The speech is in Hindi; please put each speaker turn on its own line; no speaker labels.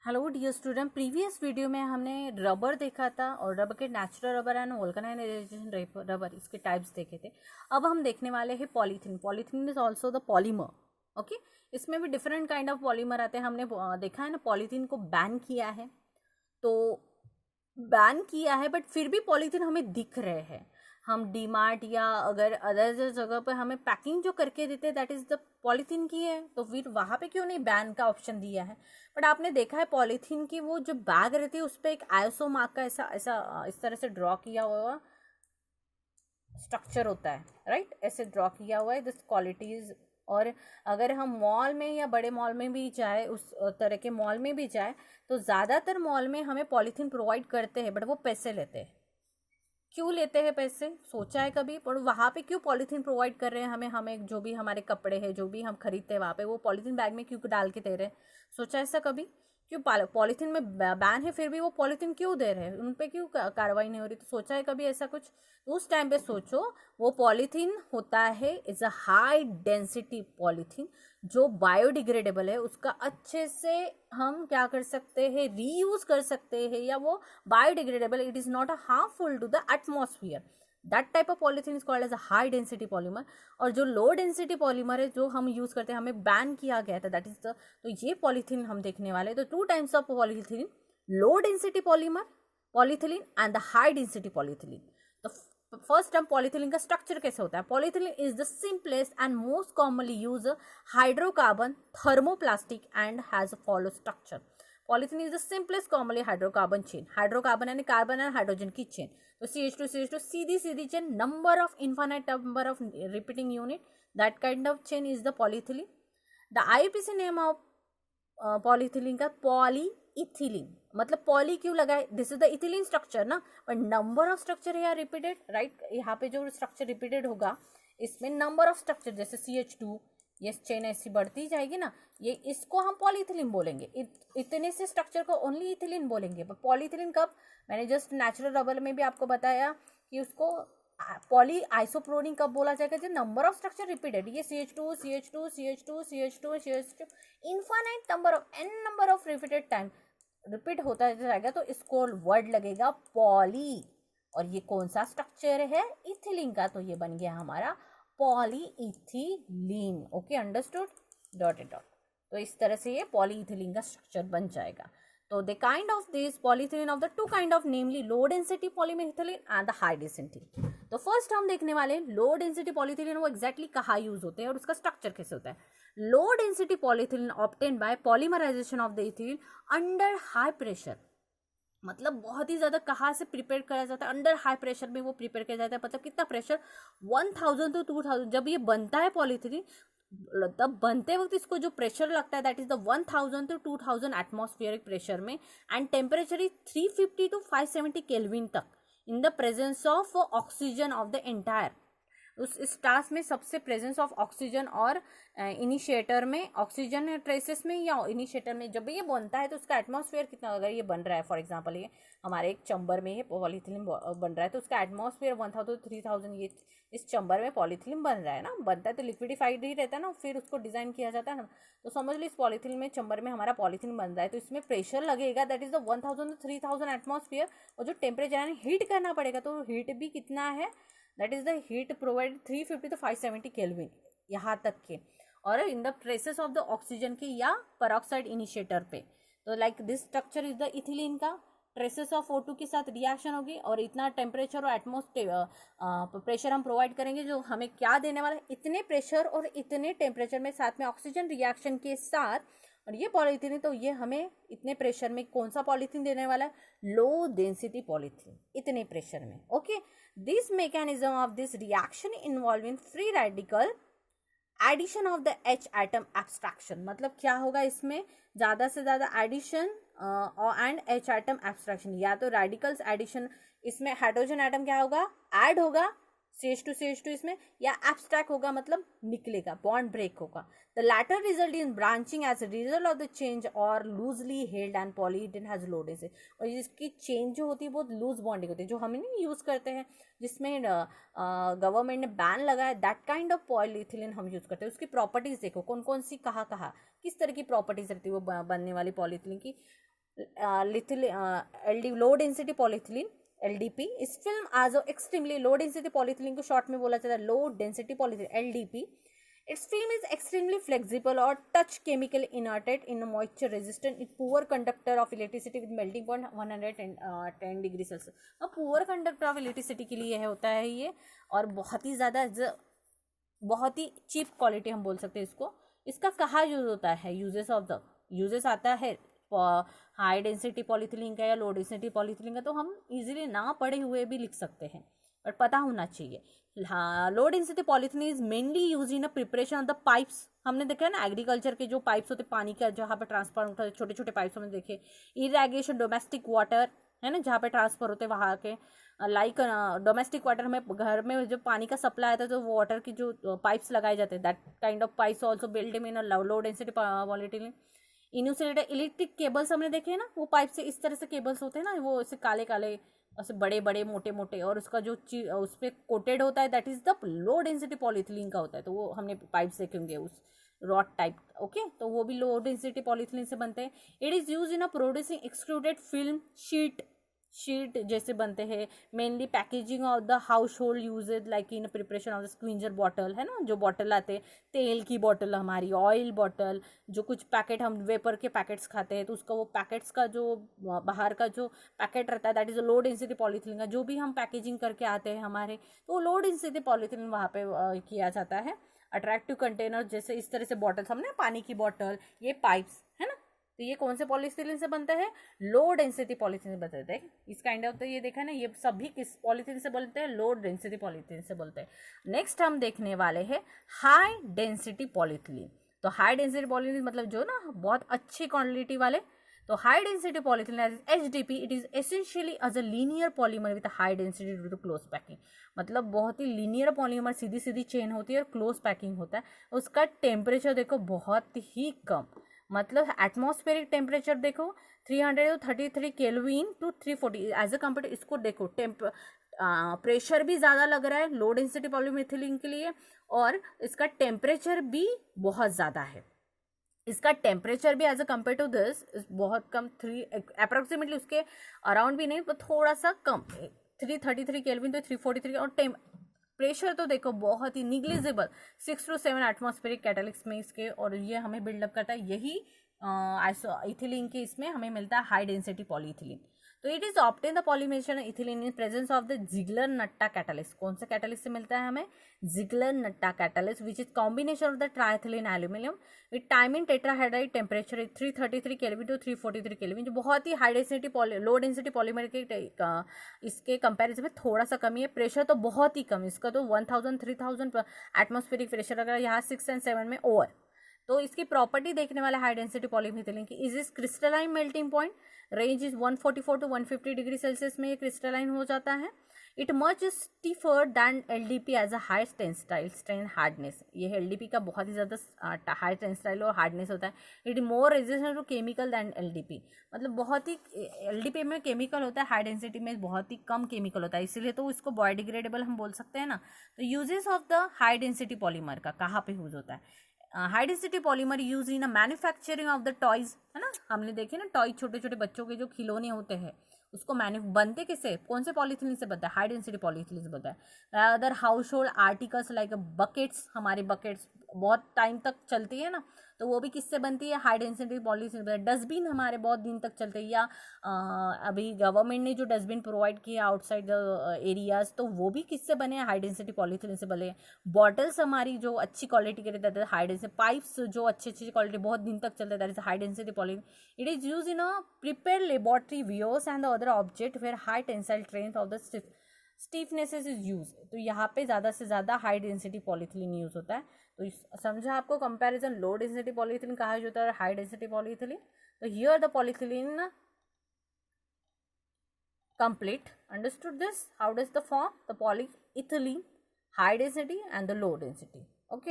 Hello dear student, previous video में हमने रबर देखा था और रबर के natural rubber and vulcanization rubber इसके टाइप्स देखे थे। अब हम देखने वाले हैं polythene. Polythene is also the polymer. Okay, इसमें भी डिफरेंट काइंड ऑफ पॉलीमर आते हैं। हमने देखा है ना, पॉलीथीन को बैन किया है, तो बैन किया है बट फिर भी पॉलीथीन हमें दिख रहे हैं। हम डीमार्ट या अगर अदर जगह पर हमें पैकिंग जो करके देते हैं दैट इज द पॉलीथीन की है, तो फिर वहाँ पे क्यों नहीं बैन का ऑप्शन दिया है। बट आपने देखा है पॉलीथीन की वो जो बैग रहती है उस पर एक आईएसओ मार्क का ऐसा ऐसा इस तरह से ड्रॉ किया हुआ स्ट्रक्चर होता है, राइट। ऐसे ड्रॉ किया हुआ है दिस क्वालिटीज। और अगर हम मॉल में या बड़े मॉल में भी जाए, उस तरह के मॉल में भी जाए, तो ज़्यादातर मॉल में हमें पॉलीथीन प्रोवाइड करते हैं बट वो पैसे लेते हैं। क्यों लेते हैं पैसे, सोचा है कभी? पर वहाँ पे क्यों पॉलीथीन प्रोवाइड कर रहे हैं हमें हमें जो भी हमारे कपड़े हैं, जो भी हम खरीदते हैं वहाँ पे वो पॉलीथीन बैग में क्यों डाल के दे रहे हैं? सोचा ऐसा कभी? क्यों पॉलीथीन में बैन है फिर भी वो पॉलीथीन क्यों दे रहे हैं, उन पे क्यों कार्रवाई नहीं हो रही? तो सोचा है कभी ऐसा कुछ? तो उस टाइम पे सोचो, वो पॉलीथीन होता है is a high density polythene जो बायोडिग्रेडेबल है। उसका अच्छे से हम क्या कर सकते हैं, रीयूज कर सकते हैं, या वो biodegradable, it is not a harmful to the atmosphere. That type of polythene is called as a high density polymer. और जो लो डेंसिटी पॉलीमर है जो हम यूज करते हैं, हमें बैन किया गया था, दैट इज द, तो ये पॉलीथीन हम देखने वाले हैं। तो two types of polythene, low density polymer polythene and the high density polyethylene. तो फर्स्ट हम पॉलीथिलीन का स्ट्रक्चर कैसे होता है। Polythene is the simplest and most commonly use hydrocarbon thermoplastic and has a follow structure. Polythene is the simplest commonly hydrocarbon chain. Hydrocarbon यानी कार्बन एंड हाइड्रोजन की चेन। तो CH2 सीधी सीधी chain, number of infinite number of repeating unit, that kind of chain is the polythene. The IUPAC name of polythene का पॉली इथिलीन। मतलब पॉली क्यों लगाए, this is the ethylene structure ना, पर नंबर ऑफ स्ट्रक्चर है रिपीटेड, राइट। यहाँ पे जो स्ट्रक्चर रिपीटेड होगा इसमें नंबर ऑफ स्ट्रक्चर, जैसे CH2, ये चेन ऐसी बढ़ती जाएगी ना, ये इसको हम पॉलीथिलीन बोलेंगे। इतने से स्ट्रक्चर को ओनली इथिलीन बोलेंगे। पर पॉलीथिलीन कब, मैंने जस्ट नेचुरल रबर में भी आपको बताया कि उसको पॉली आइसोप्रोनिक कब बोला जाएगा, जो नंबर ऑफ स्ट्रक्चर रिपीटेड, ये CH2 CH2 CH2 CH2 CH2 infinite number of n number of repeated time repeat होता जाएगा, तो इसको वर्ड लगेगा पॉली। और ये कौन सा स्ट्रक्चर है, इथिलीन का, तो ये बन गया हमारा poly ethylene. Okay, understood, dot dot. तो इस तरह से ये पॉली इथिलीन का स्ट्रक्चर बन जाएगा। तो the kind of this polyethylene of the two kind of namely low density polyethylene and the high density। तो फर्स्ट हम देखने वाले लो डेंसिटी पॉलीथिलीन, वो एक्जैक्टली कहाँ यूज होते हैं और उसका स्ट्रक्चर कैसे होता है। Low density polyethylene obtain by polymerization of the ethylene under high pressure. मतलब बहुत ही ज़्यादा कहाँ से प्रिपेयर करा जाता है, अंडर हाई प्रेशर में वो प्रिपेयर किया जाता है। मतलब कितना प्रेशर, 1000 to 2000। जब ये बनता है पॉलीथिलीन, तब बनते वक्त इसको जो प्रेशर लगता है that is the 1000 to 2000 atmospheric pressure में, and temperature is 350 to 570 kelvin तक, in the presence of oxygen of the entire. उस टास्क में सबसे प्रेजेंस ऑफ ऑक्सीजन और इनिशिएटर में, ऑक्सीजन ट्रेसेस में या इनिशिएटर में जब ये बनता है तो उसका एटमॉस्फेयर कितना, अगर ये बन रहा है फॉर एग्जांपल ये हमारे एक चंबर में ये पॉलीथिलीन बन रहा है, तो उसका एटमॉस्फेयर 1000 to 3000, ये इस चंबर में पॉलीथिलीन बन रहा है ना, बनता है तो लिक्विडिफाइड ही रहता है ना, फिर उसको डिजाइन किया जाता है ना। तो समझ लो इस पॉलीथिलीन में, चंबर में हमारा पॉलीथिलीन बन रहा है, तो इसमें प्रेशर लगेगा that is the 1000 to 3000 atmosphere. और जो टेम्परेचर यानी हीट करना पड़ेगा, तो हीट भी कितना है, that is the heat provided 350 to 570 kelvin यहाँ तक के, और in the traces of the oxygen के या पेरोक्साइड इनिशिएटर पे। तो like this structure is the ethylene का, ट्रेसेस ऑफ O2 के साथ रिएक्शन होगी और इतना टेम्परेचर और एटमॉस्फेयर प्रेशर हम प्रोवाइड करेंगे, जो हमें क्या देने वाला है, इतने प्रेशर और इतने टेम्परेचर में साथ में ऑक्सीजन रिएक्शन के साथ। और ये पॉलीथीन, तो ये हमें इतने प्रेशर में कौन सा पॉलीथीन देने वाला है, लो डेंसिटी पॉलीथीन, इतने प्रेशर में। Okay, this mechanism of this reaction involving free radical addition of the H atom abstraction. मतलब क्या होगा इसमें, ज़्यादा से ज़्यादा addition and H atom abstraction, या तो रेडिकल्स एडिशन, इसमें हाइड्रोजन एटम क्या होगा, ऐड होगा CH2 इसमें, या एब्स्ट्रैक्ट होगा मतलब निकलेगा, बॉन्ड ब्रेक होगा। The latter result in branching as result of the change और loosely held and polyethylene has low density. और इसकी चेंज जो होती है बहुत लूज बॉन्डिंग होती है, जो हम नहीं यूज़ करते हैं, जिसमें गवर्नमेंट ने बैन लगाया, दैट काइंड ऑफ पॉलीथिलीन हम यूज़ करते हैं। उसकी प्रॉपर्टीज़ देखो कौन कौन सी, कहाँ कहाँ किस तरह की प्रॉपर्टीज़ रहती है वो बनने वाली पॉलीथिलीन की। LD लो डेंसिटी पॉलीथिलीन LDP. इस फिल्म आज एक्सट्रीमली लो डेंसिटी पॉलीथिलीन को शॉर्ट में बोला जाता है low density polythene LDP. Its film is extremely flexible or touch chemical inerted in a moisture resistant. It poor conductor of electricity with melting point 110 degree Celsius. अब पुअर कंडक्टर ऑफ इलेक्ट्रिसिटी के लिए होता है ये, और बहुत ही ज़्यादा बहुत ही चीप क्वालिटी हम बोल सकते हैं इसको. इसका कहाँ यूज़ होता है, यूजेस आता है हाई डेंसिटी पॉलीथिलीन का या लो डेंसिटी पॉलीथिलीन का, तो हम इजीली ना पढ़े हुए भी लिख सकते हैं, बट पता होना चाहिए. लो density polythene is mainly use in a preparation of the pipes. हमने देखा है ना एग्रीकल्चर के जो पाइप्स होते पानी का, जहाँ पे ट्रांसफर होता है, छोटे छोटे पाइप्स हमने देखे. इरिगेशन डोमेस्टिक वाटर है ना, जहाँ पे ट्रांसफर होते हैं वहाँ के, लाइक डोमेस्टिक वाटर में घर में जो पानी का सप्लाई आता है तो वाटर की जो पाइप्स लगाए जाते हैं, that kind of pipes also build in a low density polythene. Insulated electric cables हमने देखे हैं ना, वो पाइप से इस तरह से केबल्स होते हैं ना, वो ऐसे काले काले ऐसे बड़े बड़े मोटे मोटे, और उसका जो उस पर कोटेड होता है that is the low density polythene का होता है. तो वो हमने पाइप्स देखे होंगे उस रॉड टाइप. ओके, तो वो भी लो डेंसिटी पॉलीथिलीन से बनते हैं. It is use in a producing extruded film sheet जैसे बनते हैं. Mainly packaging of the household usages like in preparation of the squeezer bottle है ना, जो बॉटल आते हैं, तेल की बॉटल हमारी, ऑयल बॉटल, जो कुछ पैकेट हम वेपर के पैकेट्स खाते हैं तो उसका वो पैकेट्स का जो बाहर का जो पैकेट रहता है that is low density polythene का. जो भी हम पैकेजिंग करके आते हैं हमारे, तो लो डेंसिटी पॉलीथिलीन वहाँ पे किया जाता है. अट्रैक्टिव कंटेनर जैसे इस तरह से बॉटल्स, हमने पानी की बॉटल, ये पाइप्स है ना, तो ये कौन से पॉलीथिलीन से बनता है, लो डेंसिटी पॉलीथिलीन से बनता है. इस काइंड ऑफ, तो ये देखा है ना, ये सभी किस पॉलीथिलीन से बोलते हैं, लो डेंसिटी पॉलीथिलीन से बोलते हैं. नेक्स्ट हम देखने वाले हैं हाई डेंसिटी पॉलीथिलीन. तो हाई डेंसिटी पॉलीथिलीन मतलब जो ना बहुत अच्छी क्वांटिटी वाले. तो high density polyethylene as HDP, it is essentially as a linear polymer with high density due to close packing. मतलब बहुत ही लीनियर पॉलीमर, सीधी सीधी चेन होती है और क्लोज पैकिंग होता है. उसका टेम्परेचर देखो बहुत ही कम, मतलब एटमॉस्फेरिक टेम्परेचर देखो 333 kelvin to 340 as a compare. इसको देखो प्रेशर भी ज़्यादा लग रहा है लो डेंसिटी पॉलीमिथिलीन के लिए, और इसका टेम्परेचर भी बहुत ज़्यादा है. इसका टेम्परेचर भी as a compare to this बहुत कम, 3 अप्रोक्सीमेटली उसके अराउंड भी नहीं, पर थोड़ा सा कम, 333 केल्विन तो 343. और प्रेशर तो देखो बहुत ही निग्लिजिबल, 6 to 7 एटमॉस्फेरिक कैटालिक्स में इसके, और ये हमें बिल्डअप करता है. यही इथिलीन के इसमें हमें मिलता है हाई डेंसिटी पॉलीइथिलीन. तो it is obtain the polymerisation ethylene in presence of the Ziegler Natta catalyst. कौन सा कैटालिस्ट से मिलता है हमें, Ziegler Natta catalyst, which is combination of the triethylene aluminium with timing tetrahydride temperature 333 kelvin to 343 kelvin, जो बहुत ही high density low density polymer के इसके कंपैरिजन में थोड़ा सा कमी है. प्रेशर तो बहुत ही कम, इसका तो 1000 3000 एटमॉस्फेरिक प्रेशर अगर यहाँ 6 and 7 में ओवर. तो इसकी प्रॉपर्टी देखने वाला हाई डेंसिटी पॉलीमिथिलीन की, is is crystalline melting point range is 144 to 150 degree Celsius में ये क्रिस्टलाइन हो जाता है. It much stiffer than LDP as a high tensile strength hardness. ये LDP का बहुत ही ज़्यादा हाई टेंसाइल और हार्डनेस होता है. It more resistant to chemical than LDP, मतलब बहुत ही LDP में केमिकल होता है, हाई डेंसिटी में बहुत ही कम केमिकल होता है, इसीलिए तो इसको बायोडिग्रेडेबल हम बोल सकते हैं ना. तो uses of the high density polymer का कहाँ पे यूज होता है, high density polymer use in a manufacturing of the toys है ना. हमने देखे ना टॉय, छोटे छोटे बच्चों के जो खिलौने होते हैं, उसको बनते किससे, कौन से पॉलीथिलीन से बनता है, हाई डेंसिटी पॉलीथिलीन से बनता है. Other house hold articles like buckets, हमारे बकेट्स बहुत टाइम तक चलती है ना, तो वो भी किससे बनती है, हाई डेंसिटी पॉलीथिलीन. डस्टबिन हमारे बहुत दिन तक चलते हैं, या अभी गवर्नमेंट ने जो डस्टबिन प्रोवाइड किया आउटसाइड द एरियाज, तो वो भी किससे बने हैं, हाई डेंसिटी पॉलीथिलीन से बने. बॉटल्स हमारी जो अच्छी क्वालिटी के रहते हैं, हाई डेंसिटी. पाइप्स जो अच्छी क्वालिटी बहुत दिन तक चलते हैं, that is high density polyethylene. It is use in a prepare laboratory wares and the other object where high tensile strength of the stiffness is use. तो यहाँ पे ज़्यादा से ज़्यादा हाई डेंसिटी पॉलीथिलीन यूज होता है. तो समझा आपको कंपैरिजन लो डेंसिटी पॉलीथिलीन कहा जाता है, हाई डेंसिटी पॉलीथिलीन. तो here the polythene complete. Understood this? How does the form, the polyethylene, high density and the low density.